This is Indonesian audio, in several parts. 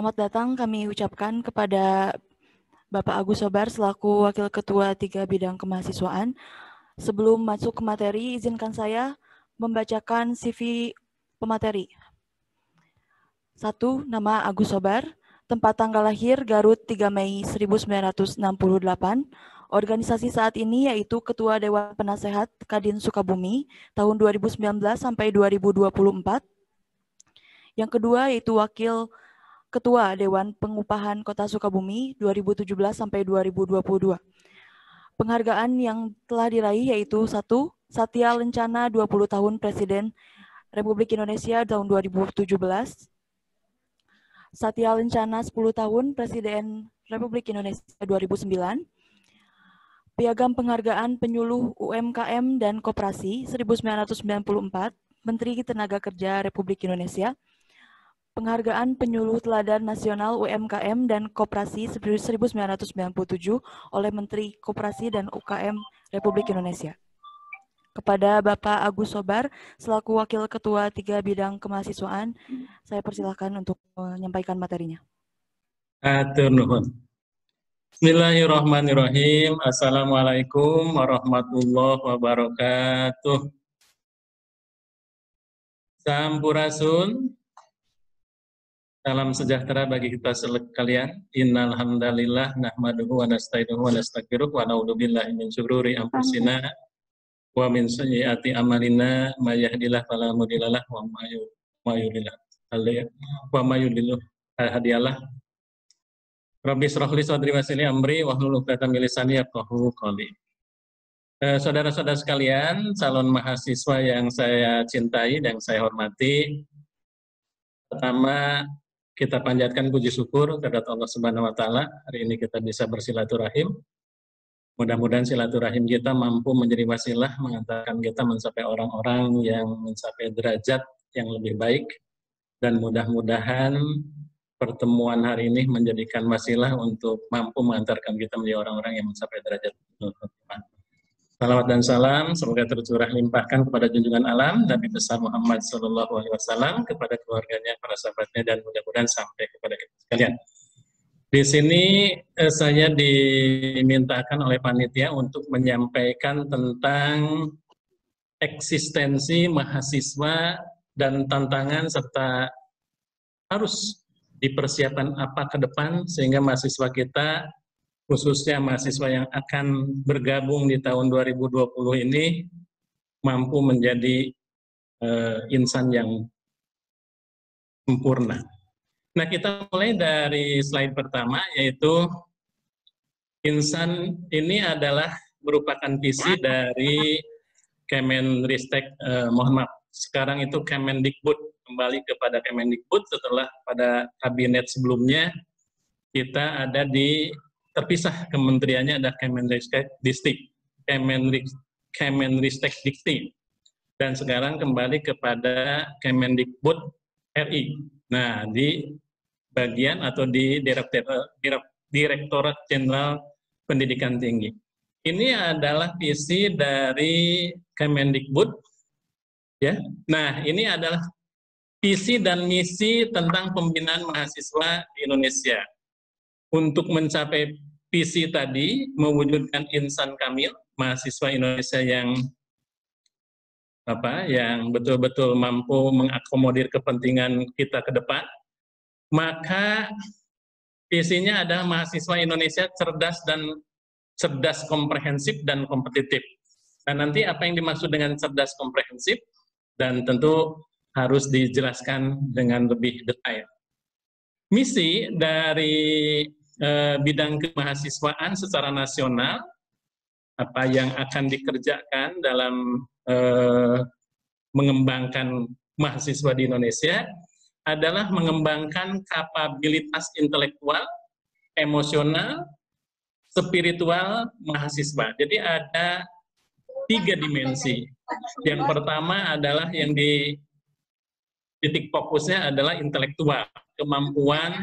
Selamat datang kami ucapkan kepada Bapak Agus Sobar selaku Wakil Ketua 3 Bidang Kemahasiswaan. Sebelum masuk ke materi, izinkan saya membacakan CV pemateri. 1. Nama Agus Sobar. Tempat tanggal lahir Garut 3 Mei 1968. Organisasi saat ini yaitu Ketua Dewan Penasehat Kadin Sukabumi tahun 2019 sampai 2024. Yang kedua yaitu Wakil Ketua Dewan Pengupahan Kota Sukabumi 2017 sampai 2022. Penghargaan yang telah diraih yaitu 1. Satya Lencana 20 tahun Presiden Republik Indonesia tahun 2017. Satya Lencana 10 tahun Presiden Republik Indonesia 2009. Piagam Penghargaan Penyuluh UMKM dan Koperasi 1994, Menteri Tenaga Kerja Republik Indonesia. Penghargaan Penyuluh Teladan Nasional UMKM dan Koperasi 1997 oleh Menteri Koperasi dan UKM Republik Indonesia. Kepada Bapak Agus Sobar, selaku Wakil Ketua 3 Bidang Kemahasiswaan, saya persilahkan untuk menyampaikan materinya. Atur nuhun. Bismillahirrahmanirrahim. Assalamualaikum warahmatullahi wabarakatuh. Sampurasun. Salam sejahtera bagi kita sekalian. Innal hamdalillah nahmaduhu wa nasta'inuhu wa nastaghfiruh wa na'udzu billahi min syururi anfusina wa min sayyiati a'malina may yahdihillahu fala mudhillalah wa may yudlil hadiyalah. Rabbi shrah li sadri wa yassir li amri wahlul 'uqdatam min lisani yafqahu qawli. Saudara-saudara sekalian, calon mahasiswa yang saya cintai dan saya hormati, pertama kita panjatkan puji syukur kepada Allah Subhanahu wa taala. Hari ini kita bisa bersilaturahim. Mudah-mudahan silaturahim kita mampu menjadi wasilah mengantarkan kita mencapai orang-orang yang mencapai derajat yang lebih baik, dan mudah-mudahan pertemuan hari ini menjadikan wasilah untuk mampu mengantarkan kita menjadi orang-orang yang mencapai derajat. Salawat dan salam semoga tercurah limpahkan kepada junjungan alam Nabi besar Muhammad SAW, kepada keluarganya, para sahabatnya, dan mudah-mudahan sampai kepada kita sekalian. Di sini saya dimintakan oleh panitia untuk menyampaikan tentang eksistensi mahasiswa dan tantangan serta harus dipersiapkan apa ke depan sehingga mahasiswa kita, khususnya mahasiswa yang akan bergabung di tahun 2020 ini, mampu menjadi insan yang sempurna. Nah, kita mulai dari slide pertama, yaitu insan ini adalah merupakan visi dari Kemenristek, mohon maaf, sekarang itu Kemendikbud, kembali kepada Kemendikbud setelah pada kabinet sebelumnya kita ada di terpisah kementeriannya, ada Kemenristek Dikti, dan sekarang kembali kepada Kemendikbud RI. Nah, di bagian atau di Direktorat Jenderal Pendidikan Tinggi. Ini adalah visi dari Kemendikbud, ya. Nah, ini adalah visi dan misi tentang pembinaan mahasiswa di Indonesia. Untuk mencapai visi tadi, mewujudkan insan kamil, mahasiswa Indonesia yang betul-betul mampu mengakomodir kepentingan kita ke depan, maka visinya adalah mahasiswa Indonesia cerdas, komprehensif, dan kompetitif. Dan nanti apa yang dimaksud dengan cerdas komprehensif, dan tentu harus dijelaskan dengan lebih detail. Misi dari bidang kemahasiswaan secara nasional, apa yang akan dikerjakan dalam mengembangkan mahasiswa di Indonesia adalah mengembangkan kapabilitas intelektual, emosional, spiritual mahasiswa. Jadi ada 3 dimensi. Yang pertama adalah yang di titik fokusnya adalah intelektual, kemampuan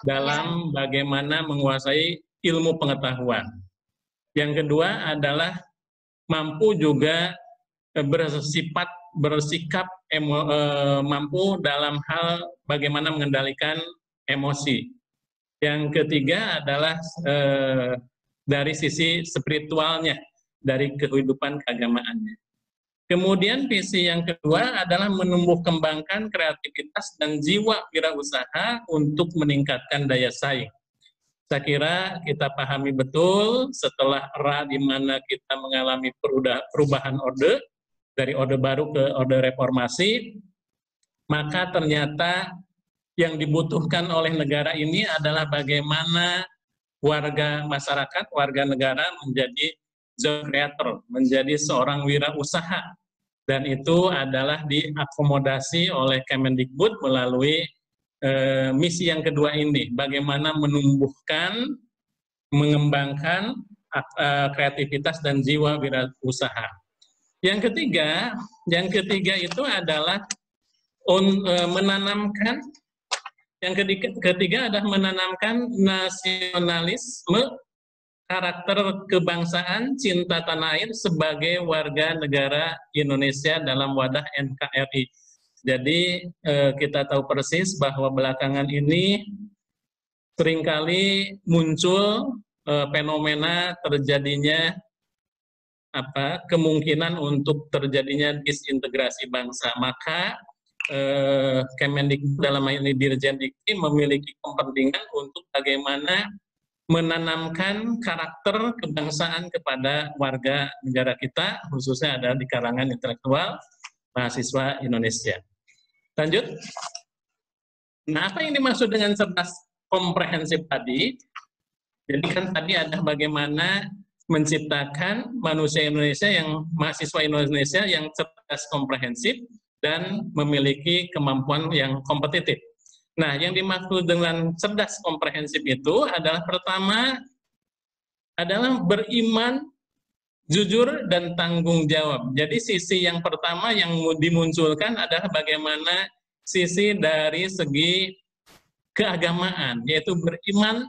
dalam bagaimana menguasai ilmu pengetahuan. Yang kedua adalah mampu juga bersikap mampu dalam hal bagaimana mengendalikan emosi. Yang ketiga adalah dari sisi spiritualnya, dari kehidupan keagamaannya. Kemudian visi yang kedua adalah menumbuh kembangkan kreativitas dan jiwa wirausaha untuk meningkatkan daya saing. Saya kira kita pahami betul setelah era di mana kita mengalami perubahan orde, dari orde baru ke orde reformasi, maka ternyata yang dibutuhkan oleh negara ini adalah bagaimana warga masyarakat, warga negara menjadi job creator, menjadi seorang wirausaha. Dan itu adalah diakomodasi oleh Kemendikbud melalui misi yang kedua ini, bagaimana menumbuhkan, mengembangkan kreativitas dan jiwa wirausaha. Yang ketiga itu adalah menanamkan, yang ketiga adalah menanamkan nasionalisme, karakter kebangsaan, cinta tanah air sebagai warga negara Indonesia dalam wadah NKRI. Jadi kita tahu persis bahwa belakangan ini seringkali muncul fenomena terjadinya kemungkinan untuk terjadinya disintegrasi bangsa. Maka Kemendikbud dalam hal ini Dirjen Dikti memiliki kepentingan untuk bagaimana menanamkan karakter kebangsaan kepada warga negara kita, khususnya ada di kalangan intelektual mahasiswa Indonesia. Lanjut. Nah, apa yang dimaksud dengan cerdas komprehensif tadi? Jadi kan tadi ada bagaimana menciptakan manusia Indonesia mahasiswa Indonesia yang cerdas komprehensif dan memiliki kemampuan yang kompetitif. Nah, yang dimaksud dengan cerdas komprehensif itu adalah pertama adalah beriman, jujur, dan tanggung jawab. Jadi sisi yang pertama yang dimunculkan adalah bagaimana sisi dari segi keagamaan, yaitu beriman.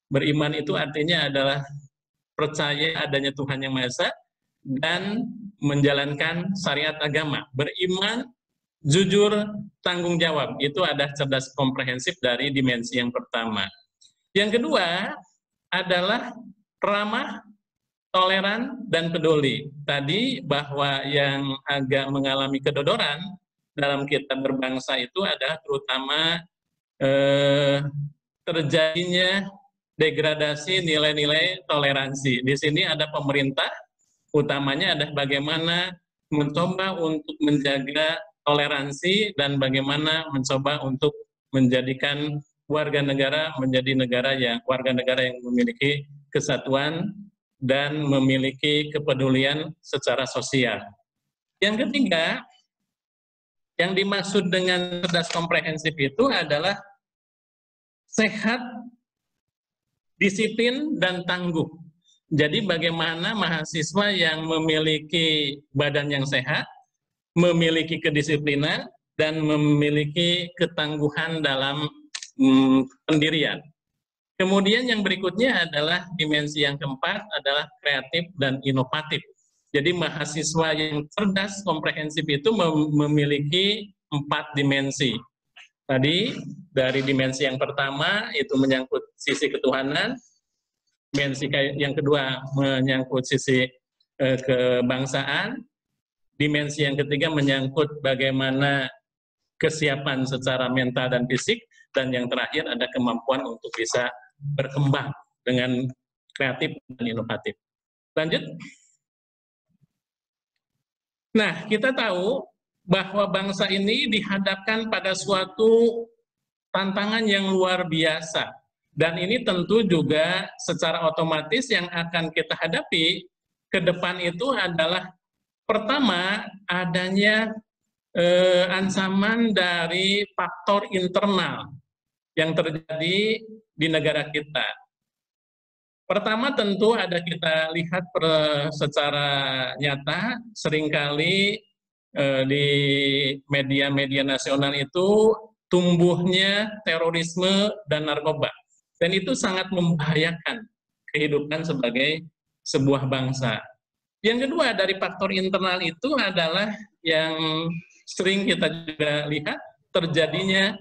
Beriman itu artinya adalah percaya adanya Tuhan Yang Maha Esa dan menjalankan syariat agama. Beriman, jujur, tanggung jawab, itu ada cerdas komprehensif dari dimensi yang pertama. Yang kedua adalah ramah, toleran, dan peduli. Tadi bahwa yang agak mengalami kedodoran dalam kita berbangsa itu adalah terutama terjadinya degradasi nilai-nilai toleransi. Di sini ada pemerintah, utamanya adalah bagaimana mencoba untuk menjaga toleransi dan bagaimana mencoba untuk menjadikan warga negara menjadi warga negara yang memiliki kesatuan dan memiliki kepedulian secara sosial. Yang ketiga, yang dimaksud dengan cerdas komprehensif itu adalah sehat, disiplin, dan tangguh. Jadi bagaimana mahasiswa yang memiliki badan yang sehat, memiliki kedisiplinan, dan memiliki ketangguhan dalam pendirian. Kemudian yang berikutnya adalah dimensi yang keempat adalah kreatif dan inovatif. Jadi mahasiswa yang cerdas komprehensif itu memiliki 4 dimensi. Tadi dari dimensi yang pertama itu menyangkut sisi ketuhanan, dimensi yang kedua menyangkut sisi kebangsaan, dimensi yang ketiga menyangkut bagaimana kesiapan secara mental dan fisik, dan yang terakhir ada kemampuan untuk bisa berkembang dengan kreatif dan inovatif. Lanjut. Nah, kita tahu bahwa bangsa ini dihadapkan pada suatu tantangan yang luar biasa. Dan ini tentu juga secara otomatis yang akan kita hadapi ke depan itu adalah pertama adanya ancaman dari faktor internal yang terjadi di negara kita. Pertama tentu ada kita lihat secara nyata seringkali di media-media nasional itu tumbuhnya terorisme dan narkoba. Dan itu sangat membahayakan kehidupan sebagai sebuah bangsa. Yang kedua dari faktor internal itu adalah yang sering kita juga lihat terjadinya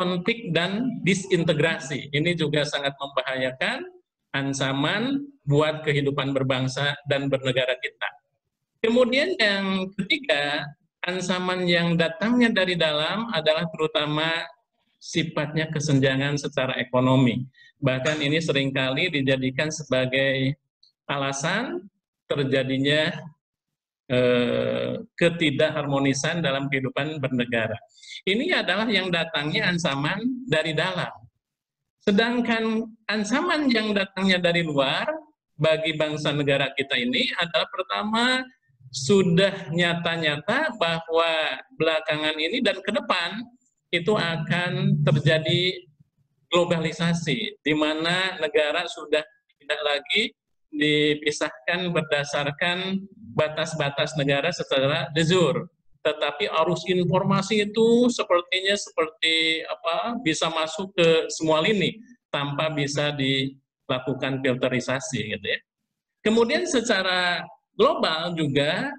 konflik dan disintegrasi. Ini juga sangat membahayakan, ancaman buat kehidupan berbangsa dan bernegara kita. Kemudian yang ketiga, ancaman yang datangnya dari dalam adalah terutama sifatnya kesenjangan secara ekonomi. Bahkan ini seringkali dijadikan sebagai alasan terjadinya ketidakharmonisan dalam kehidupan bernegara. Ini adalah yang datangnya ancaman dari dalam. Sedangkan ancaman yang datangnya dari luar bagi bangsa negara kita ini adalah pertama, sudah nyata-nyata bahwa belakangan ini dan ke depan itu akan terjadi globalisasi, di mana negara sudah tidak lagi dipisahkan berdasarkan batas-batas negara secara de jure, tetapi arus informasi itu sepertinya seperti bisa masuk ke semua lini tanpa bisa dilakukan filterisasi gitu ya. Kemudian secara global juga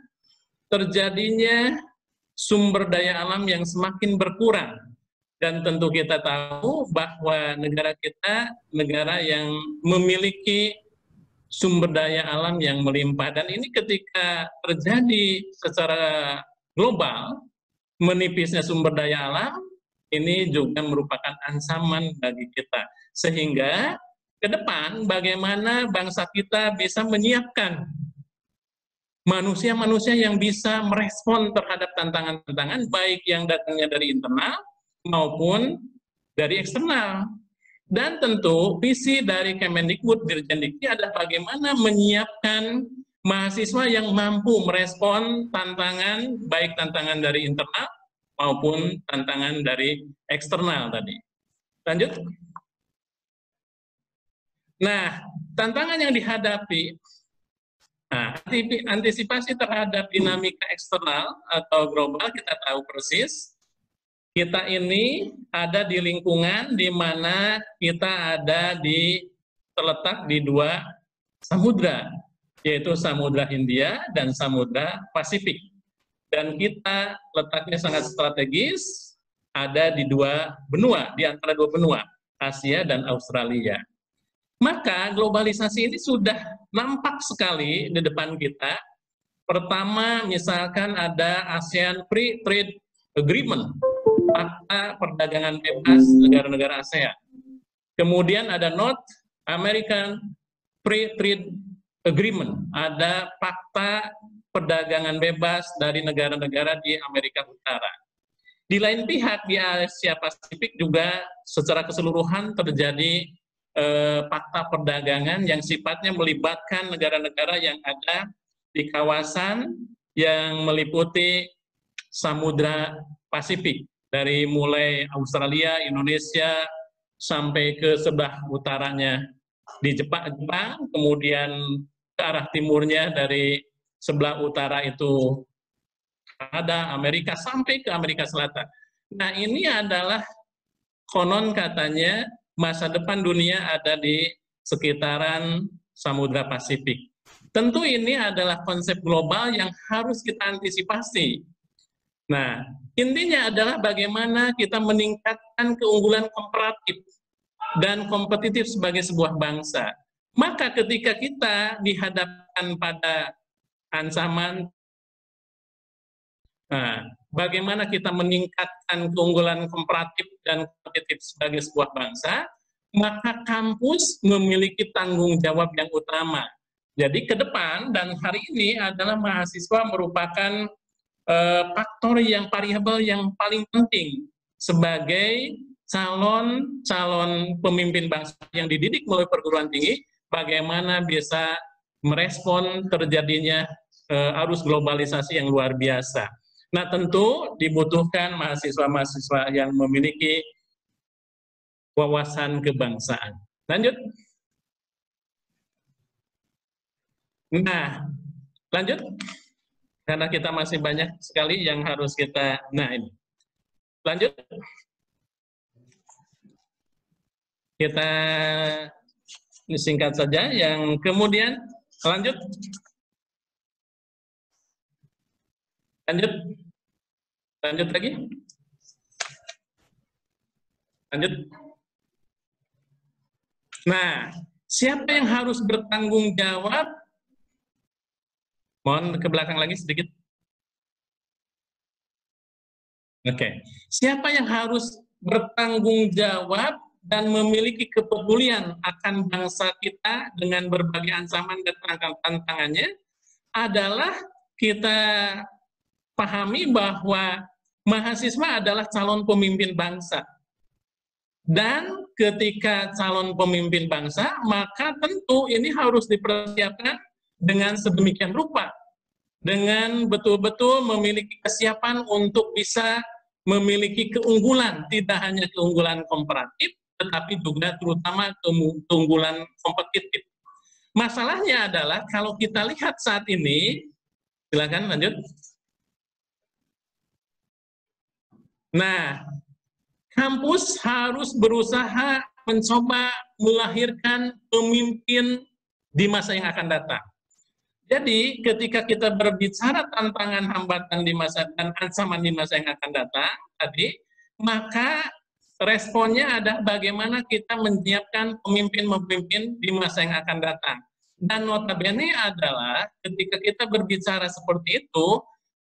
terjadinya sumber daya alam yang semakin berkurang. Dan tentu kita tahu bahwa negara kita negara yang memiliki sumber daya alam yang melimpah. Dan ini ketika terjadi secara global, menipisnya sumber daya alam, ini juga merupakan ancaman bagi kita. Sehingga ke depan bagaimana bangsa kita bisa menyiapkan manusia-manusia yang bisa merespon terhadap tantangan-tantangan baik yang datangnya dari internal maupun dari eksternal. Dan tentu visi dari Kemendikbud Dirjen Dikti adalah bagaimana menyiapkan mahasiswa yang mampu merespon tantangan, baik tantangan dari internal maupun tantangan dari eksternal tadi. Lanjut. Nah, tantangan yang dihadapi, antisipasi terhadap dinamika eksternal atau global kita tahu persis. Kita ini ada di lingkungan di mana kita ada terletak di dua samudra, yaitu Samudra Hindia dan Samudra Pasifik. Dan kita letaknya sangat strategis, ada di dua benua, di antara dua benua, Asia dan Australia. Maka globalisasi ini sudah nampak sekali di depan kita. Pertama, misalkan ada ASEAN Free Trade Agreement, Fakta Perdagangan Bebas negara-negara ASEAN. Kemudian ada North American Free Trade Agreement, ada Fakta Perdagangan Bebas dari negara-negara di Amerika Utara. Di lain pihak di Asia Pasifik juga secara keseluruhan terjadi fakta perdagangan yang sifatnya melibatkan negara-negara yang ada di kawasan yang meliputi Samudra Pasifik, dari mulai Australia, Indonesia, sampai ke sebelah utaranya di Jepang, kemudian ke arah timurnya dari sebelah utara itu Kanada, Amerika, sampai ke Amerika Selatan. Nah, ini adalah konon katanya masa depan dunia ada di sekitaran Samudra Pasifik. Tentu ini adalah konsep global yang harus kita antisipasi. Nah, intinya adalah bagaimana kita meningkatkan keunggulan komparatif dan kompetitif sebagai sebuah bangsa. Maka ketika kita dihadapkan pada ancaman, bagaimana kita meningkatkan keunggulan komparatif dan kompetitif sebagai sebuah bangsa, maka kampus memiliki tanggung jawab yang utama. Jadi ke depan dan hari ini adalah mahasiswa merupakan faktor yang variabel yang paling penting sebagai calon pemimpin bangsa yang dididik melalui perguruan tinggi, bagaimana bisa merespon terjadinya arus globalisasi yang luar biasa. Nah, tentu dibutuhkan mahasiswa-mahasiswa yang memiliki wawasan kebangsaan. Lanjut. Nah, lanjut. Karena kita masih banyak sekali yang harus kita, ini. Lanjut. Kita singkat saja, yang kemudian, lanjut. Lanjut. Lanjut lagi. Lanjut. Nah, siapa yang harus bertanggung jawab? Mohon ke belakang lagi sedikit. Oke. Siapa yang harus bertanggung jawab dan memiliki kepedulian akan bangsa kita dengan berbagai ancaman dan tantangannya adalah kita pahami bahwa mahasiswa adalah calon pemimpin bangsa. Dan ketika calon pemimpin bangsa, maka tentu ini harus dipersiapkan dengan sedemikian rupa, dengan betul-betul memiliki kesiapan untuk bisa memiliki keunggulan, tidak hanya keunggulan komparatif, tetapi juga terutama keunggulan kompetitif. Masalahnya adalah kalau kita lihat saat ini, silakan lanjut. Nah, kampus harus berusaha mencoba melahirkan pemimpin di masa yang akan datang. Jadi ketika kita berbicara tantangan, hambatan di masa dan ancaman di masa yang akan datang tadi, maka responnya adalah bagaimana kita menyiapkan pemimpin-pemimpin di masa yang akan datang. Dan notabene adalah ketika kita berbicara seperti itu,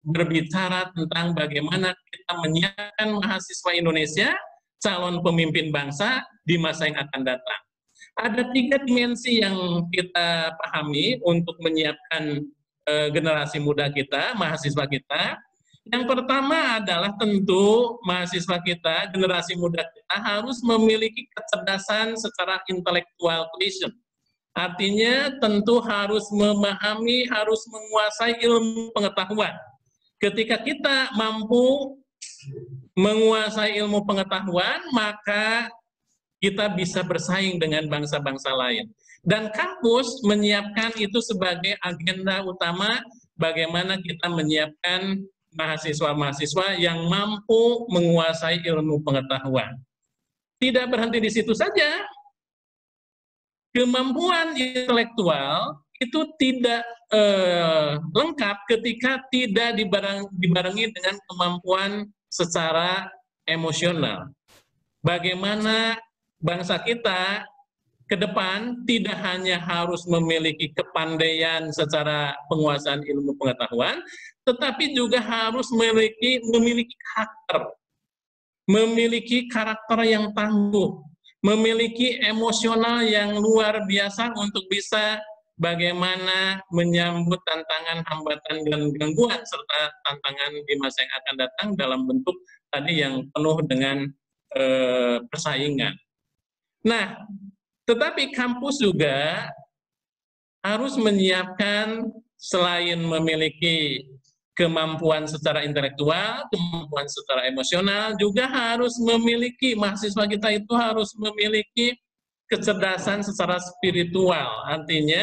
berbicara tentang bagaimana kita menyiapkan mahasiswa Indonesia, calon pemimpin bangsa di masa yang akan datang. Ada 3 dimensi yang kita pahami untuk menyiapkan generasi muda kita, mahasiswa kita. Yang pertama adalah tentu mahasiswa kita, generasi muda kita harus memiliki kecerdasan secara intellectual quotient. Artinya tentu harus memahami, harus menguasai ilmu pengetahuan. Ketika kita mampu menguasai ilmu pengetahuan, maka kita bisa bersaing dengan bangsa-bangsa lain. Dan kampus menyiapkan itu sebagai agenda utama bagaimana kita menyiapkan mahasiswa-mahasiswa yang mampu menguasai ilmu pengetahuan. Tidak berhenti di situ saja. Kemampuan intelektual itu tidak lengkap ketika tidak dibarengi dengan kemampuan secara emosional. Bagaimana bangsa kita ke depan tidak hanya harus memiliki kepandaian secara penguasaan ilmu pengetahuan, tetapi juga harus memiliki karakter yang tangguh, memiliki emosional yang luar biasa untuk bisa bagaimana menyambut tantangan, hambatan, dan gangguan serta tantangan di masa yang akan datang dalam bentuk tadi yang penuh dengan persaingan. Nah, tetapi kampus juga harus menyiapkan selain memiliki kemampuan secara intelektual, kemampuan secara emosional, juga harus memiliki, mahasiswa kita itu harus memiliki kecerdasan secara spiritual. Artinya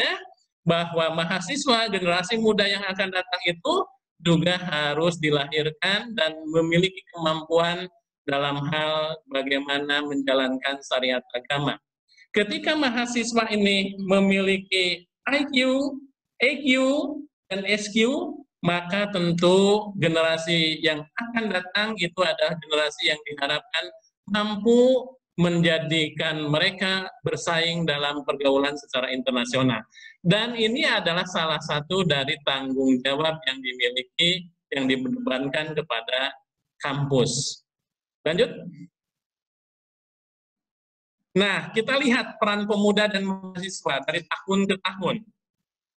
bahwa mahasiswa generasi muda yang akan datang itu juga harus dilahirkan dan memiliki kemampuan dalam hal bagaimana menjalankan syariat agama. Ketika mahasiswa ini memiliki IQ, EQ, dan SQ, maka tentu generasi yang akan datang itu adalah generasi yang diharapkan mampu menjadikan mereka bersaing dalam pergaulan secara internasional. Dan ini adalah salah satu dari tanggung jawab yang dimiliki, yang dibebankan kepada kampus. Lanjut. Nah, kita lihat peran pemuda dan mahasiswa dari tahun ke tahun.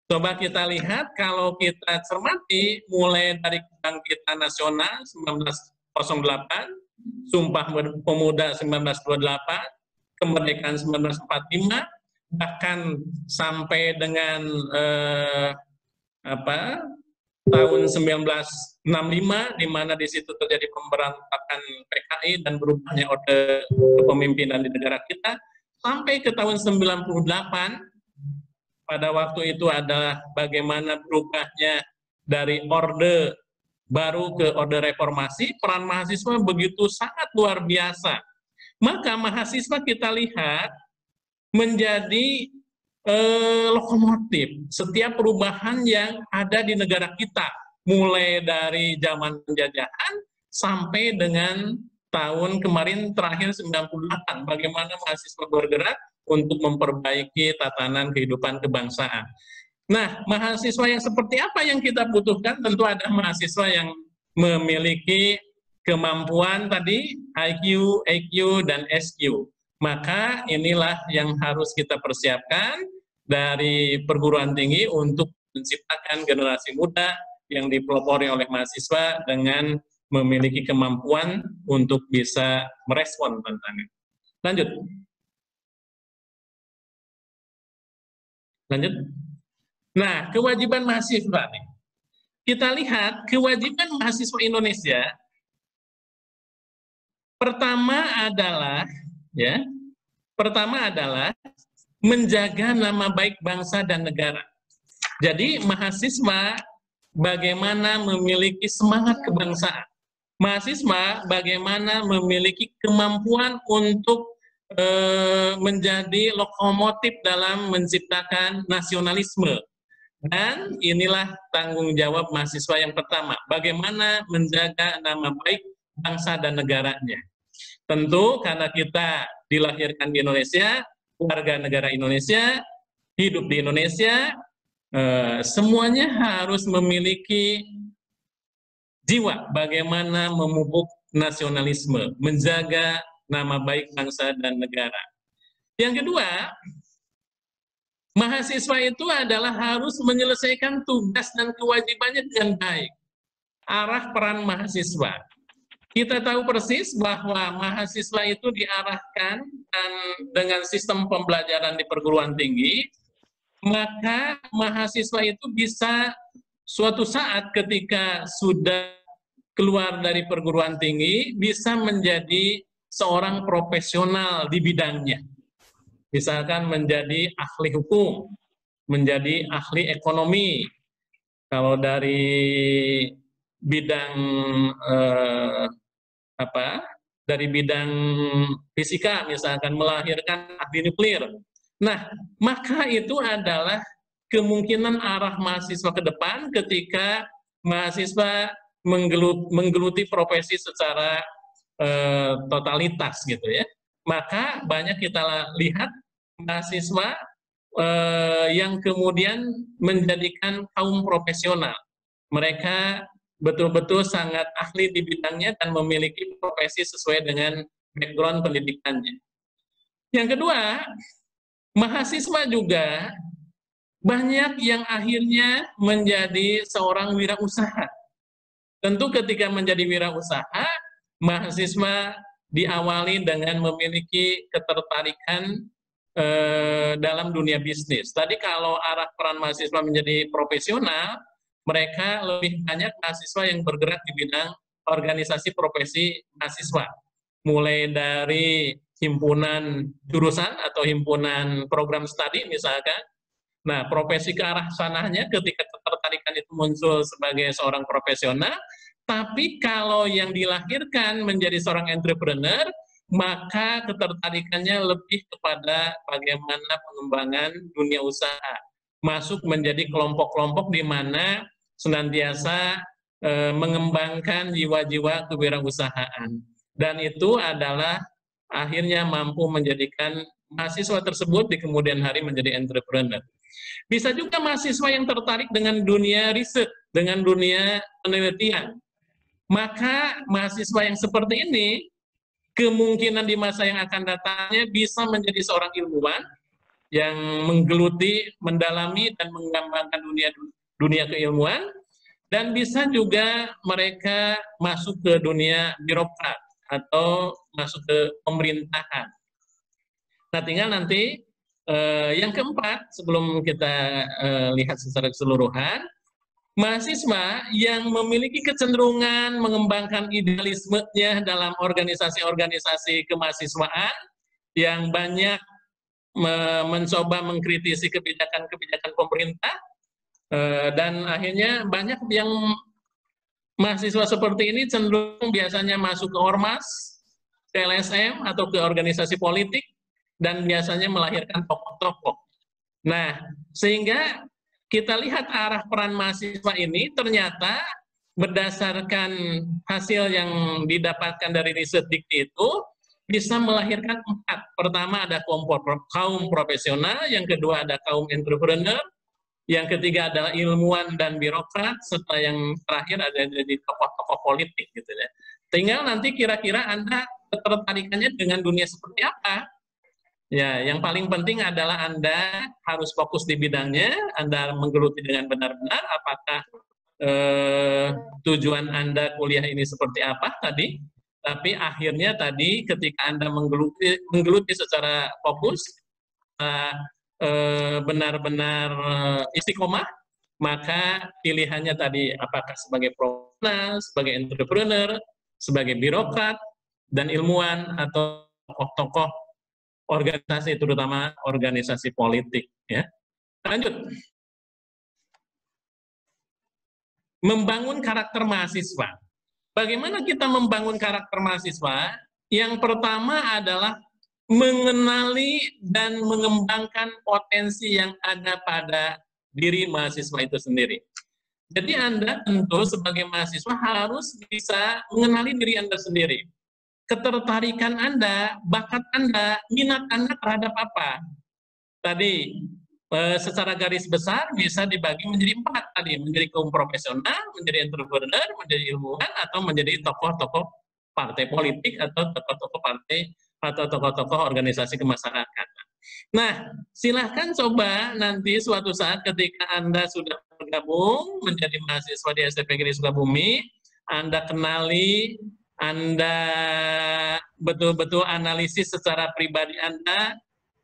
Coba kita lihat, kalau kita cermati, mulai dari Kebangkitan Nasional 1908, Sumpah Pemuda 1928, Kemerdekaan 1945, bahkan sampai dengan tahun 1965, di mana di situ terjadi pemberontakan PKI dan berubahnya orde kepemimpinan di negara kita, sampai ke tahun 98, pada waktu itu adalah bagaimana berubahnya dari orde baru ke orde reformasi, peran mahasiswa begitu sangat luar biasa. Maka mahasiswa kita lihat menjadi lokomotif setiap perubahan yang ada di negara kita, mulai dari zaman penjajahan sampai dengan tahun kemarin terakhir 98, bagaimana mahasiswa bergerak untuk memperbaiki tatanan kehidupan kebangsaan. Nah, mahasiswa yang seperti apa yang kita butuhkan? Tentu ada mahasiswa yang memiliki kemampuan tadi, IQ, EQ, dan SQ. Maka inilah yang harus kita persiapkan dari perguruan tinggi untuk menciptakan generasi muda yang dipelopori oleh mahasiswa dengan memiliki kemampuan untuk bisa merespon tantangan. Lanjut. Lanjut. Nah, kewajiban mahasiswa nih. Kita lihat kewajiban mahasiswa Indonesia pertama adalah menjaga nama baik bangsa dan negara. Jadi mahasiswa bagaimana memiliki semangat kebangsaan. Mahasiswa bagaimana memiliki kemampuan untuk menjadi lokomotif dalam menciptakan nasionalisme. Dan inilah tanggung jawab mahasiswa yang pertama, bagaimana menjaga nama baik bangsa dan negaranya. Tentu karena kita dilahirkan di Indonesia, warga negara Indonesia, hidup di Indonesia, semuanya harus memiliki jiwa bagaimana memupuk nasionalisme, menjaga nama baik bangsa dan negara. Yang kedua, mahasiswa itu adalah harus menyelesaikan tugas dan kewajibannya dengan baik. Arah peran mahasiswa. Kita tahu persis bahwa mahasiswa itu diarahkan dan dengan sistem pembelajaran di perguruan tinggi, maka mahasiswa itu bisa suatu saat ketika sudah keluar dari perguruan tinggi, bisa menjadi seorang profesional di bidangnya. Misalkan menjadi ahli hukum, menjadi ahli ekonomi. Kalau dari bidang dari bidang fisika, misalkan melahirkan ahli nuklir. Nah, maka itu adalah kemungkinan arah mahasiswa ke depan ketika mahasiswa menggeluti profesi secara totalitas gitu ya. Maka banyak kita lihat mahasiswa yang kemudian menjadikan kaum profesional. Mereka betul-betul sangat ahli di bidangnya dan memiliki profesi sesuai dengan background pendidikannya. Yang kedua, mahasiswa juga banyak yang akhirnya menjadi seorang wirausaha. Tentu ketika menjadi wirausaha, mahasiswa diawali dengan memiliki ketertarikan dalam dunia bisnis. Tadi kalau arah peran mahasiswa menjadi profesional, mereka lebih banyak mahasiswa yang bergerak di bidang organisasi profesi mahasiswa. Mulai dari himpunan jurusan atau himpunan program studi misalkan. Nah, profesi ke arah sananya ketika ketertarikan itu muncul sebagai seorang profesional, tapi kalau yang dilahirkan menjadi seorang entrepreneur, maka ketertarikannya lebih kepada bagaimana pengembangan dunia usaha. Masuk menjadi kelompok-kelompok di mana senantiasa mengembangkan jiwa-jiwa kewirausahaan. Dan itu adalah akhirnya mampu menjadikan mahasiswa tersebut di kemudian hari menjadi entrepreneur. Bisa juga mahasiswa yang tertarik dengan dunia riset, dengan dunia penelitian. Maka mahasiswa yang seperti ini, kemungkinan di masa yang akan datangnya bisa menjadi seorang ilmuwan yang menggeluti, mendalami, dan mengembangkan dunia keilmuan, dan bisa juga mereka masuk ke dunia birokrat atau masuk ke pemerintahan. Nah, tinggal nanti yang keempat, sebelum kita lihat secara keseluruhan, mahasiswa yang memiliki kecenderungan mengembangkan idealismenya dalam organisasi-organisasi kemahasiswaan, yang banyak mencoba mengkritisi kebijakan-kebijakan pemerintah, dan akhirnya banyak yang mahasiswa seperti ini cenderung biasanya masuk ke ormas, ke LSM, atau ke organisasi politik, dan biasanya melahirkan tokoh-tokoh. Nah, sehingga kita lihat arah peran mahasiswa ini ternyata berdasarkan hasil yang didapatkan dari riset Dikti itu bisa melahirkan 4. Pertama ada kaum profesional, yang kedua ada kaum entrepreneur, yang ketiga adalah ilmuwan dan birokrat, serta yang terakhir ada jadi tokoh-tokoh politik gitu ya. Tinggal nanti kira-kira Anda ketertarikannya dengan dunia seperti apa. Ya, yang paling penting adalah Anda harus fokus di bidangnya, Anda menggeluti dengan benar-benar apakah tujuan Anda kuliah ini seperti apa tadi. Tapi akhirnya tadi ketika Anda menggeluti secara fokus, benar-benar istiqomah, maka pilihannya tadi apakah sebagai profesional, sebagai entrepreneur, sebagai birokrat dan ilmuwan, atau tokoh-tokoh organisasi, terutama organisasi politik. Ya. Lanjut. Membangun karakter mahasiswa. Bagaimana kita membangun karakter mahasiswa? Yang pertama adalah mengenali dan mengembangkan potensi yang ada pada diri mahasiswa itu sendiri. Jadi Anda tentu sebagai mahasiswa harus bisa mengenali diri Anda sendiri. Ketertarikan Anda, bakat Anda, minat Anda terhadap apa? Tadi secara garis besar bisa dibagi menjadi 4 tadi, menjadi kaum profesional, menjadi entrepreneur, menjadi ilmuwan, atau menjadi tokoh-tokoh partai politik atau tokoh-tokoh partai atau tokoh-tokoh organisasi kemasyarakatan. Nah, silahkan coba nanti suatu saat ketika Anda sudah bergabung menjadi mahasiswa di STP Negeri Sukabumi, Anda kenali, Anda betul-betul analisis secara pribadi Anda,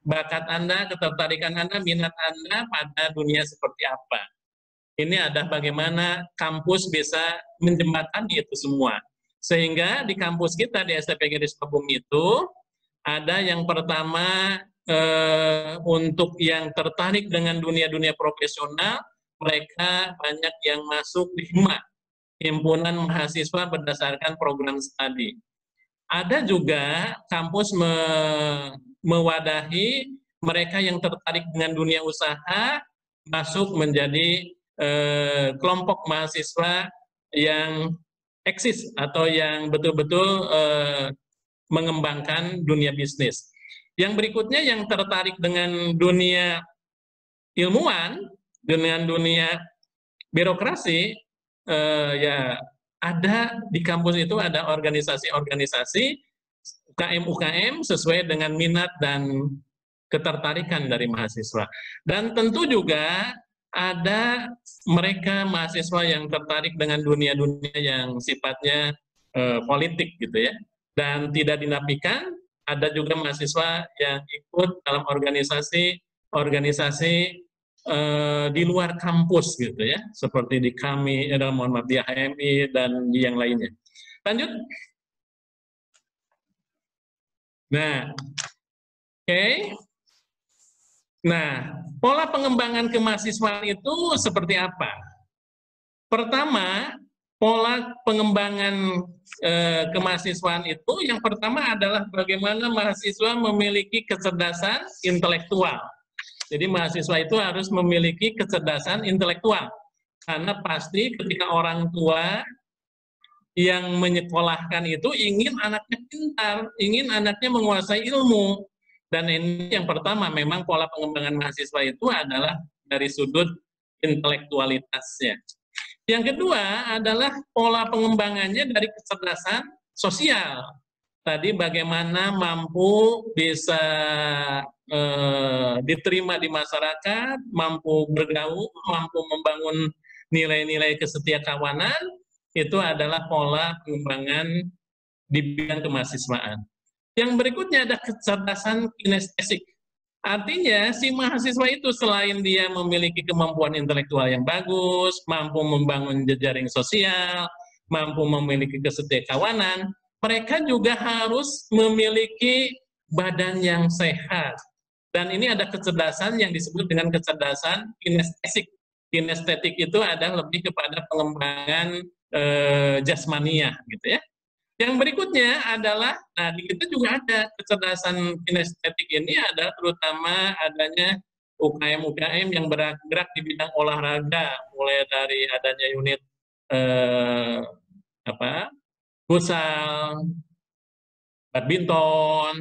bakat Anda, ketertarikan Anda, minat Anda pada dunia seperti apa. Ini adalah bagaimana kampus bisa menjembatani itu semua. Sehingga di kampus kita di STP Negeri Sukabumi itu ada yang pertama untuk yang tertarik dengan dunia-dunia profesional, mereka banyak yang masuk di HIMA, Himpunan Mahasiswa Berdasarkan Program Studi. Ada juga kampus mewadahi mereka yang tertarik dengan dunia usaha masuk menjadi kelompok mahasiswa yang eksis atau yang betul-betul mengembangkan dunia bisnis. Yang berikutnya yang tertarik dengan dunia ilmuwan, dengan dunia birokrasi, ya ada di kampus itu ada organisasi-organisasi UKM-UKM sesuai dengan minat dan ketertarikan dari mahasiswa. Dan tentu juga ada mereka mahasiswa yang tertarik dengan dunia-dunia yang sifatnya politik gitu ya. Dan tidak dinafikan ada juga mahasiswa yang ikut dalam organisasi di luar kampus gitu ya, seperti di kami, mohon maaf, di HMI dan yang lainnya. Lanjut. Nah, oke. Nah, pola pengembangan kemahasiswaan itu seperti apa? Pertama, pola pengembangan kemahasiswaan itu yang pertama adalah bagaimana mahasiswa memiliki kecerdasan intelektual. Jadi mahasiswa itu harus memiliki kecerdasan intelektual. Karena pasti ketika orang tua yang menyekolahkan itu ingin anaknya pintar, ingin anaknya menguasai ilmu. Dan ini yang pertama, memang pola pengembangan mahasiswa itu adalah dari sudut intelektualitasnya. Yang kedua adalah pola pengembangannya dari kecerdasan sosial. Tadi bagaimana mampu bisa diterima di masyarakat, mampu bergaul, mampu membangun nilai-nilai kesetiakawanan, itu adalah pola pengembangan di bidang kemahasiswaan. Yang berikutnya ada kecerdasan kinestetik. Artinya si mahasiswa itu selain dia memiliki kemampuan intelektual yang bagus, mampu membangun jejaring sosial, mampu memiliki kesetiakawanan, mereka juga harus memiliki badan yang sehat. Dan ini ada kecerdasan yang disebut dengan kecerdasan kinestetik. Kinestetik itu ada lebih kepada pengembangan jasmania gitu ya. Yang berikutnya adalah, nah di kita juga ada kecerdasan kinestetik ini, ada terutama adanya UKM-UKM yang bergerak di bidang olahraga, mulai dari adanya unit futsal, badminton,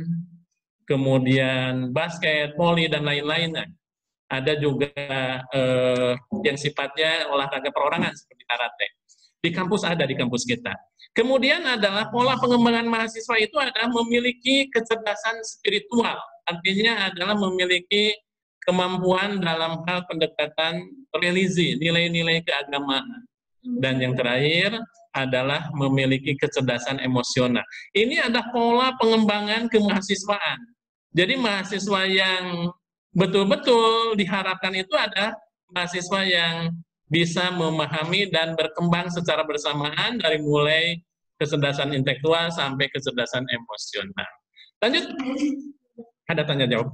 kemudian basket, voli, dan lain-lainnya. Ada juga yang sifatnya olahraga perorangan seperti karate. Di kampus ada, di kampus kita. Kemudian adalah pola pengembangan mahasiswa itu adalah memiliki kecerdasan spiritual. Artinya adalah memiliki kemampuan dalam hal pendekatan religi, nilai-nilai keagamaan. Dan yang terakhir adalah memiliki kecerdasan emosional. Ini adalah pola pengembangan kemahasiswaan. Jadi mahasiswa yang betul-betul diharapkan itu ada mahasiswa yang bisa memahami dan berkembang secara bersamaan dari mulai kecerdasan intelektual sampai kecerdasan emosional. Lanjut, ada tanya jawab?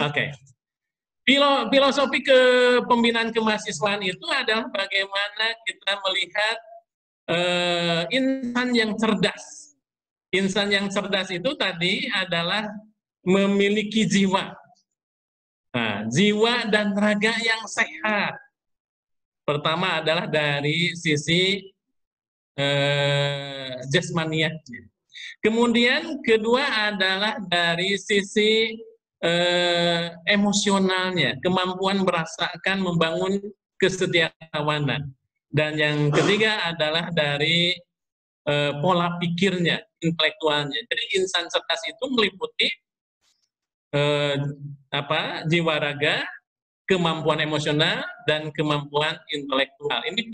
Oke. Filosofi kepembinaan kemahasiswaan itu adalah bagaimana kita melihat insan yang cerdas. Insan yang cerdas itu tadi adalah memiliki jiwa. Nah, jiwa dan raga yang sehat. Pertama adalah dari sisi jasmaniah. Kemudian kedua adalah dari sisi emosionalnya, kemampuan merasakan membangun kesetiakawanan. Dan yang ketiga adalah dari pola pikirnya, intelektualnya. Jadi insan cerdas itu meliputi jiwa raga, kemampuan emosional, dan kemampuan intelektual. Ini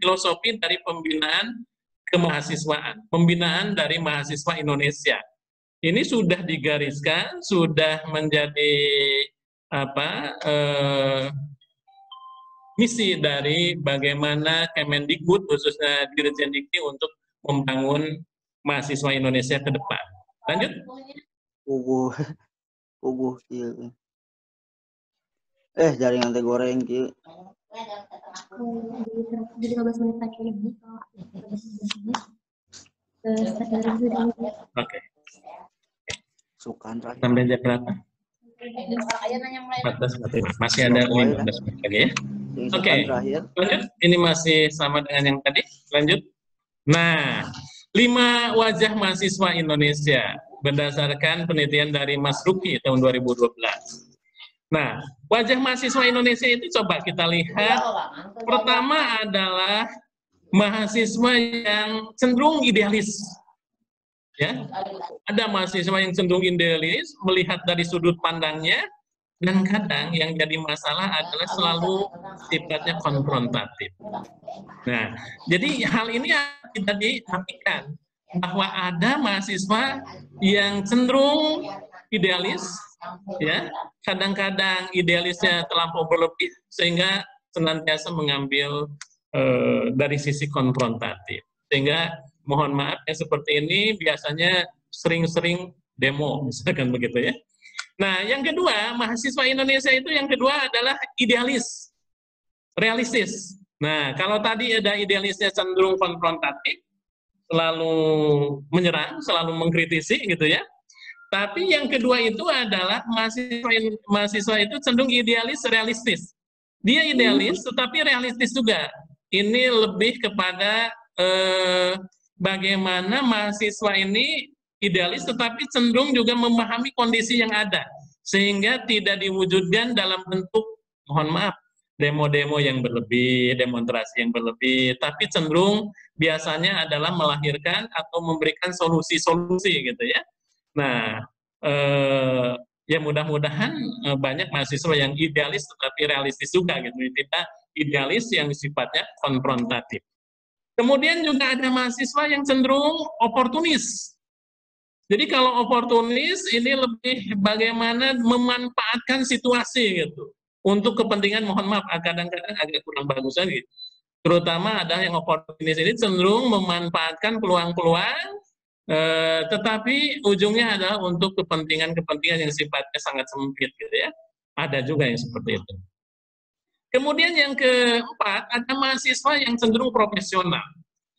filosofi dari pembinaan kemahasiswaan, pembinaan dari mahasiswa Indonesia. Ini sudah digariskan, sudah menjadi misi dari bagaimana Kemendikbud, khususnya Dirjen Dikti, untuk membangun mahasiswa Indonesia ke depan. Lanjut. Jaringan teh goreng kieu. Di 15 menit lagi ini. Oke. Sukan terakhir. Sampai jam berapa? 14 masih ada 15 menit lagi ya. Oke. Lanjut. Ini masih sama dengan yang tadi. Lanjut. Nah, 5 wajah mahasiswa Indonesia berdasarkan penelitian dari Mas Ruki tahun 2012. Nah, wajah mahasiswa Indonesia itu coba kita lihat. Pertama adalah mahasiswa yang cenderung idealis. Ya, ada mahasiswa yang cenderung idealis, melihat dari sudut pandangnya, dan kadang yang jadi masalah adalah selalu sifatnya konfrontatif. Nah, jadi hal ini tidak dinafikan bahwa ada mahasiswa yang cenderung idealis, ya, kadang-kadang idealisnya terlampau berlebih sehingga senantiasa mengambil dari sisi konfrontatif. Sehingga mohon maaf yang seperti ini biasanya sering-sering demo, misalkan begitu ya. Nah, yang kedua, mahasiswa Indonesia itu yang kedua adalah idealis, realistis. Nah, kalau tadi ada idealisnya cenderung konfrontatif, selalu menyerang, selalu mengkritisi gitu ya. Tapi yang kedua itu adalah mahasiswa itu cenderung idealis, realistis. Dia idealis, tetapi realistis juga. Ini lebih kepada bagaimana mahasiswa ini idealis, tetapi cenderung juga memahami kondisi yang ada. Sehingga tidak diwujudkan dalam bentuk, mohon maaf, demo-demo yang berlebih, demonstrasi yang berlebih, tapi cenderung biasanya adalah melahirkan atau memberikan solusi-solusi gitu ya. Nah, ya mudah-mudahan banyak mahasiswa yang idealis tetapi realistis juga gitu, tidak idealis yang sifatnya konfrontatif. Kemudian juga ada mahasiswa yang cenderung oportunis. Jadi kalau oportunis ini lebih bagaimana memanfaatkan situasi gitu untuk kepentingan, mohon maaf, kadang-kadang agak kurang bagus lagi. Terutama ada yang oportunis ini cenderung memanfaatkan peluang-peluang, tetapi ujungnya adalah untuk kepentingan-kepentingan yang sifatnya sangat sempit gitu ya. Ada juga yang seperti itu. Kemudian yang keempat, ada mahasiswa yang cenderung profesional.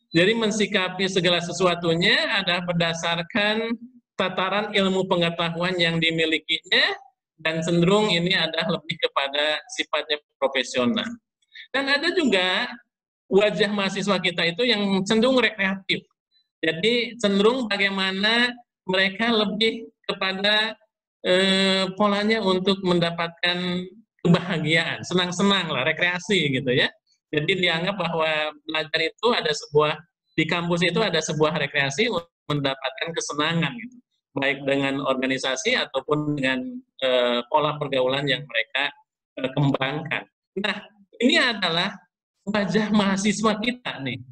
Jadi mensikapi segala sesuatunya ada berdasarkan tataran ilmu pengetahuan yang dimilikinya, dan cenderung ini adalah lebih kepada sifatnya profesional. Dan ada juga wajah mahasiswa kita itu yang cenderung rekreatif. Jadi cenderung bagaimana mereka lebih kepada polanya untuk mendapatkan kebahagiaan, senang-senang lah, rekreasi gitu ya. Jadi dianggap bahwa belajar itu ada sebuah, di kampus itu ada sebuah rekreasi untuk mendapatkan kesenangan gitu. Baik dengan organisasi ataupun dengan pola pergaulan yang mereka kembangkan. Nah, ini adalah wajah mahasiswa kita nih.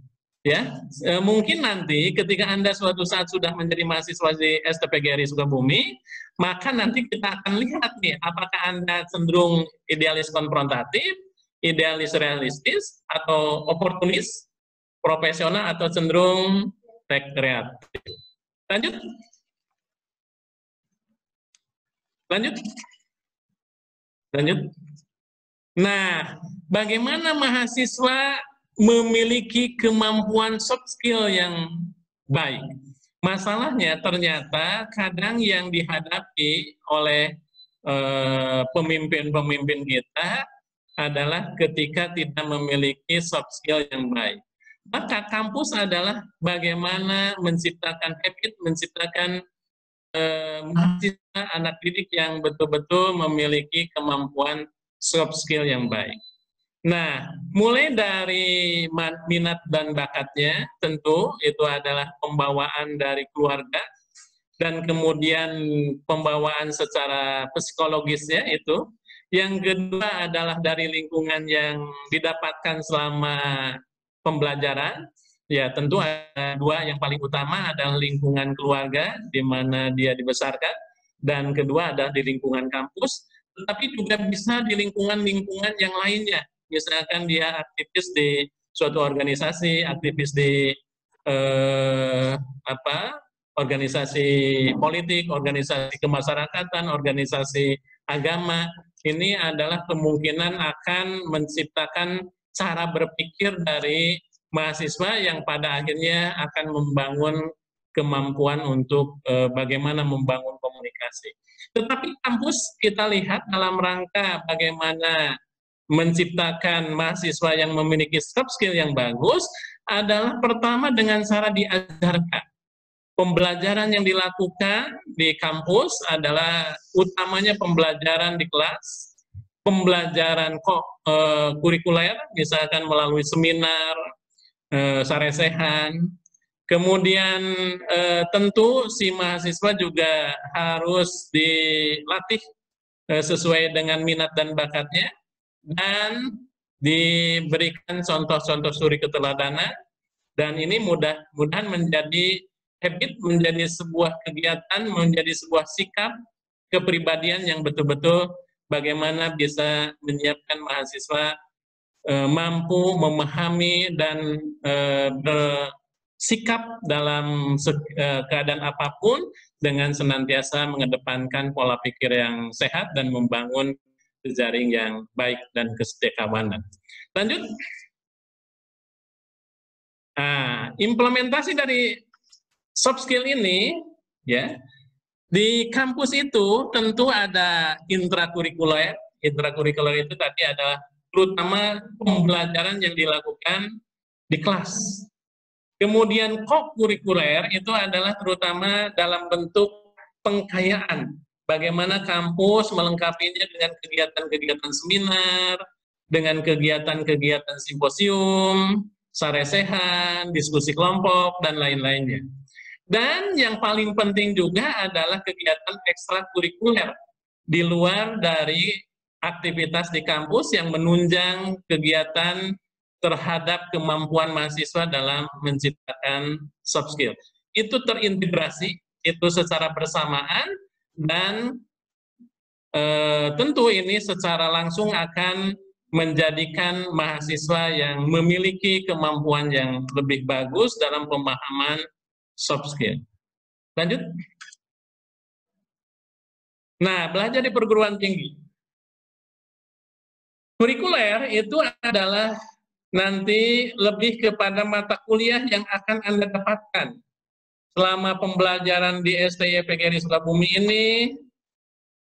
Ya, mungkin nanti ketika Anda suatu saat sudah menjadi mahasiswa di STPGRI Sukabumi, maka nanti kita akan lihat nih, apakah Anda cenderung idealis konfrontatif, idealis realistis, atau oportunis, profesional, atau cenderung rekreatif. Lanjut. Lanjut. Lanjut. Nah, bagaimana mahasiswa memiliki kemampuan soft skill yang baik? Masalahnya ternyata kadang yang dihadapi oleh pemimpin-pemimpin kita adalah ketika tidak memiliki soft skill yang baik. Maka kampus adalah bagaimana menciptakan habit, menciptakan mahasiswa, anak didik yang betul-betul memiliki kemampuan soft skill yang baik. Nah, mulai dari minat dan bakatnya, tentu itu adalah pembawaan dari keluarga, dan kemudian pembawaan secara psikologisnya itu. Yang kedua adalah dari lingkungan yang didapatkan selama pembelajaran. Ya, tentu ada dua yang paling utama adalah lingkungan keluarga, di mana dia dibesarkan, dan kedua adalah di lingkungan kampus, tetapi juga bisa di lingkungan-lingkungan yang lainnya. Misalkan dia aktivis di suatu organisasi, aktivis di organisasi politik, organisasi kemasyarakatan, organisasi agama. Ini adalah kemungkinan akan menciptakan cara berpikir dari mahasiswa yang pada akhirnya akan membangun kemampuan untuk bagaimana membangun komunikasi. Tetapi kampus kita lihat dalam rangka bagaimana menciptakan mahasiswa yang memiliki soft skill yang bagus adalah pertama dengan cara diajarkan. Pembelajaran yang dilakukan di kampus adalah utamanya pembelajaran di kelas, pembelajaran kurikuler, misalkan melalui seminar, saresehan. Kemudian tentu si mahasiswa juga harus dilatih sesuai dengan minat dan bakatnya, dan diberikan contoh-contoh suri keteladanan, dan ini mudah-mudahan menjadi habit, menjadi sebuah kegiatan, menjadi sebuah sikap kepribadian yang betul-betul bagaimana bisa menyiapkan mahasiswa mampu memahami dan bersikap dalam keadaan apapun dengan senantiasa mengedepankan pola pikir yang sehat dan membangun jejaring yang baik dan kesetiakawanan. Lanjut. Nah, implementasi dari soft skill ini, ya, di kampus itu tentu ada intrakurikuler. Intrakurikuler itu tadi adalah terutama pembelajaran yang dilakukan di kelas. Kemudian kokurikuler itu adalah terutama dalam bentuk pengkayaan. Bagaimana kampus melengkapinya dengan kegiatan-kegiatan seminar, dengan kegiatan-kegiatan simposium, saresehan, diskusi kelompok, dan lain-lainnya. Dan yang paling penting juga adalah kegiatan ekstrakurikuler di luar dari aktivitas di kampus yang menunjang kegiatan terhadap kemampuan mahasiswa dalam menciptakan soft skill. Itu terintegrasi, itu secara bersamaan, dan tentu ini secara langsung akan menjadikan mahasiswa yang memiliki kemampuan yang lebih bagus dalam pemahaman soft skill. Lanjut. Nah, belajar di perguruan tinggi. Kurikuler itu adalah nanti lebih kepada mata kuliah yang akan Anda dapatkan selama pembelajaran di STIPGRI Sukabumi ini.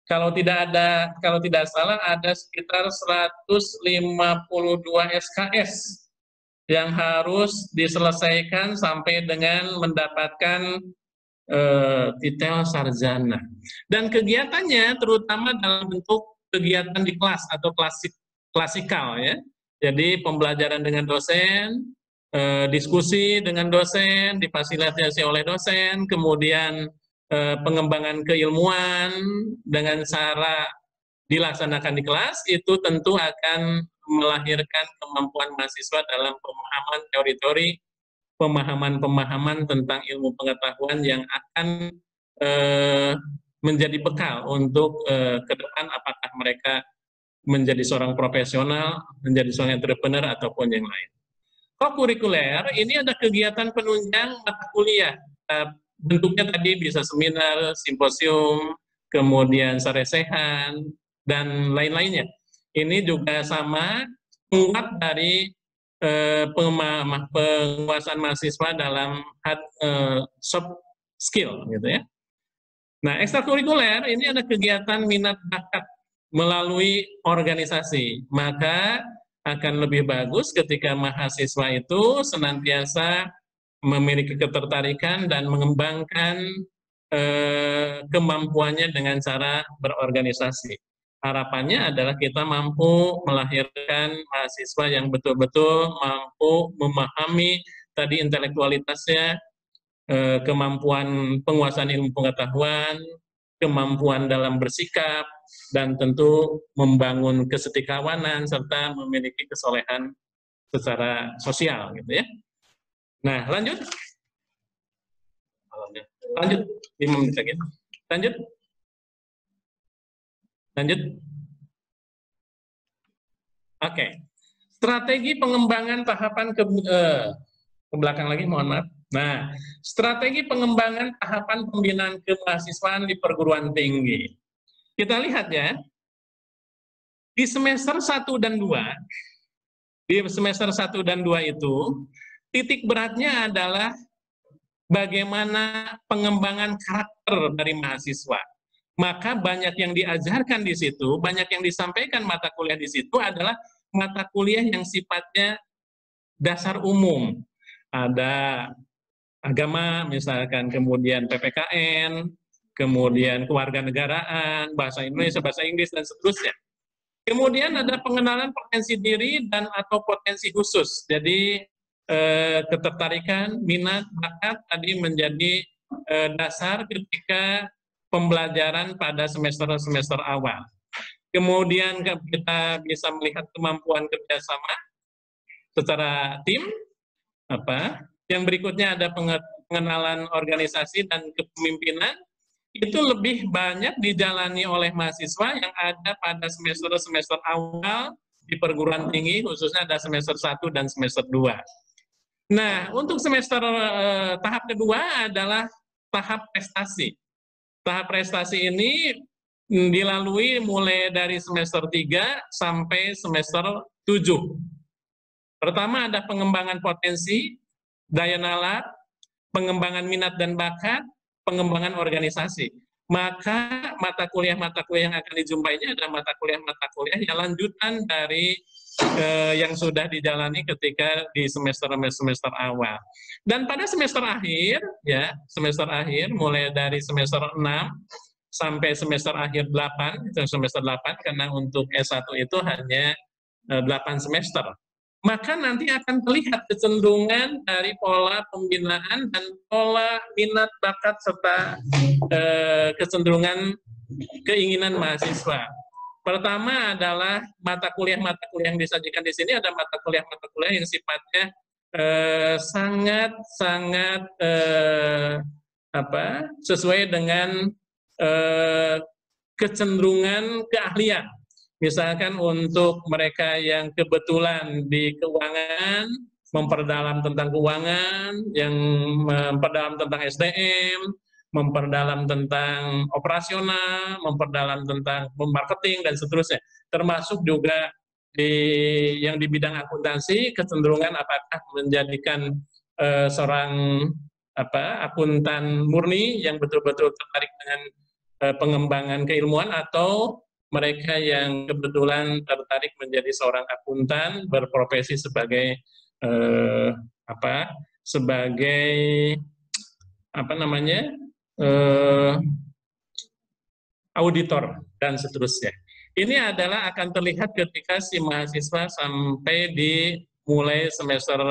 Kalau tidak salah ada sekitar 152 SKS yang harus diselesaikan sampai dengan mendapatkan titel sarjana. Dan kegiatannya terutama dalam bentuk kegiatan di kelas atau klasikal ya. Jadi pembelajaran dengan dosen, diskusi dengan dosen, difasilitasi oleh dosen, kemudian pengembangan keilmuan dengan cara dilaksanakan di kelas, itu tentu akan melahirkan kemampuan mahasiswa dalam pemahaman teori-teori, pemahaman-pemahaman tentang ilmu pengetahuan yang akan menjadi bekal untuk ke depan apakah mereka menjadi seorang profesional, menjadi seorang entrepreneur, ataupun yang lain. Kokurikuler ini ada kegiatan penunjang mata kuliah. Bentuknya tadi bisa seminar, simposium, kemudian saresehan, dan lain-lainnya. Ini juga sama menguat dari penguasaan mahasiswa dalam soft skill, gitu ya. Nah, ekstrakurikuler ini ada kegiatan minat bakat melalui organisasi. Maka akan lebih bagus ketika mahasiswa itu senantiasa memiliki ketertarikan dan mengembangkan kemampuannya dengan cara berorganisasi. Harapannya adalah kita mampu melahirkan mahasiswa yang betul-betul mampu memahami tadi intelektualitasnya, kemampuan penguasaan ilmu pengetahuan, kemampuan dalam bersikap, dan tentu membangun kesetikawanan serta memiliki kesolehan secara sosial, gitu ya. Nah, lanjut. Lanjut, 5 menit lagi. Lanjut. Lanjut. Oke. Strategi pengembangan tahapan ke belakang lagi, mohon maaf. Nah, strategi pengembangan tahapan pembinaan kemahasiswaan di perguruan tinggi. Kita lihat ya, di semester 1 dan 2, di semester 1 dan 2 itu, titik beratnya adalah bagaimana pengembangan karakter dari mahasiswa. Maka banyak yang diajarkan di situ, banyak yang disampaikan mata kuliah di situ adalah mata kuliah yang sifatnya dasar umum. Ada agama misalkan, kemudian PPKN, kemudian kewarganegaraan, bahasa Indonesia, bahasa Inggris, dan seterusnya. Kemudian ada pengenalan potensi diri dan atau potensi khusus. Jadi ketertarikan, minat, bakat tadi menjadi dasar ketika pembelajaran pada semester-semester awal. Kemudian kita bisa melihat kemampuan kerjasama secara tim, yang berikutnya ada pengenalan organisasi dan kepemimpinan. Itu lebih banyak dijalani oleh mahasiswa yang ada pada semester-semester awal di perguruan tinggi, khususnya ada semester 1 dan semester 2. Nah, untuk semester tahap kedua adalah tahap prestasi. Tahap prestasi ini dilalui mulai dari semester 3 sampai semester 7. Pertama ada pengembangan potensi, daya nalar, pengembangan minat dan bakat, pengembangan organisasi. Maka mata kuliah yang akan dijumpainya adalah mata kuliah yang lanjutan dari yang sudah dijalani ketika di semester awal. Dan pada semester akhir, ya, semester akhir mulai dari semester 6 sampai semester akhir 8, semester 8 karena untuk S1 itu hanya 8 semester. Maka nanti akan terlihat kecenderungan dari pola pembinaan dan pola minat bakat serta kecenderungan keinginan mahasiswa. Pertama adalah mata kuliah yang disajikan di sini ada mata kuliah yang sifatnya sangat sesuai dengan kecenderungan keahlian. Misalkan untuk mereka yang kebetulan di keuangan, memperdalam tentang keuangan, yang memperdalam tentang SDM, memperdalam tentang operasional, memperdalam tentang marketing, dan seterusnya. Termasuk juga yang di bidang akuntansi, kecenderungan apakah menjadikan seorang akuntan murni yang betul-betul tertarik dengan pengembangan keilmuan, atau mereka yang kebetulan tertarik menjadi seorang akuntan berprofesi sebagai sebagai auditor dan seterusnya. Ini adalah akan terlihat ketika si mahasiswa sampai di mulai semester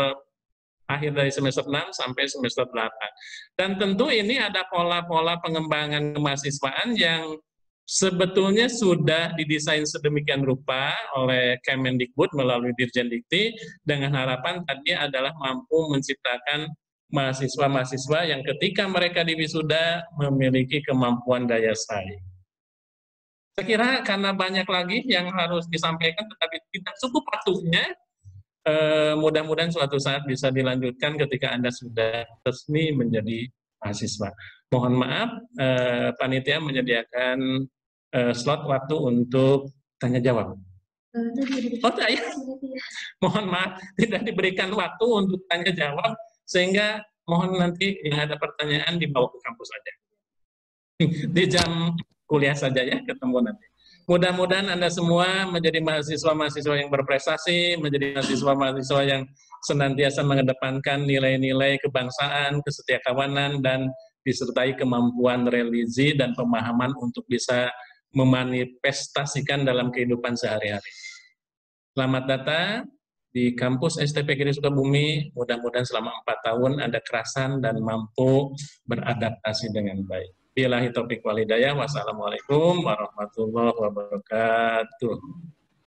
akhir dari semester 6 sampai semester 8. Dan tentu ini ada pola-pola pengembangan kemahasiswaan yang sebetulnya sudah didesain sedemikian rupa oleh Kemendikbud melalui Dirjen Dikti dengan harapan tadi adalah mampu menciptakan mahasiswa-mahasiswa yang ketika mereka diwisuda memiliki kemampuan daya saing. Saya kira karena banyak lagi yang harus disampaikan tetapi tidak cukup waktunya, mudah-mudahan suatu saat bisa dilanjutkan ketika Anda sudah resmi menjadi mahasiswa. Mohon maaf, panitia menyediakan slot waktu untuk tanya jawab. Oh ya, mohon maaf tidak diberikan waktu untuk tanya jawab, sehingga mohon nanti yang ada pertanyaan dibawa ke kampus saja. Di jam kuliah saja ya, ketemu nanti. Mudah-mudahan Anda semua menjadi mahasiswa-mahasiswa yang berprestasi, menjadi mahasiswa-mahasiswa yang senantiasa mengedepankan nilai-nilai kebangsaan, kesetiakawanan, dan disertai kemampuan religi dan pemahaman untuk bisa memanifestasikan dalam kehidupan sehari-hari. Selamat datang di kampus STPGRI Sukabumi. Mudah-mudahan selama 4 tahun Anda kerasan dan mampu beradaptasi dengan baik. Billahi taufiq wal hidayah. Wassalamualaikum warahmatullahi wabarakatuh.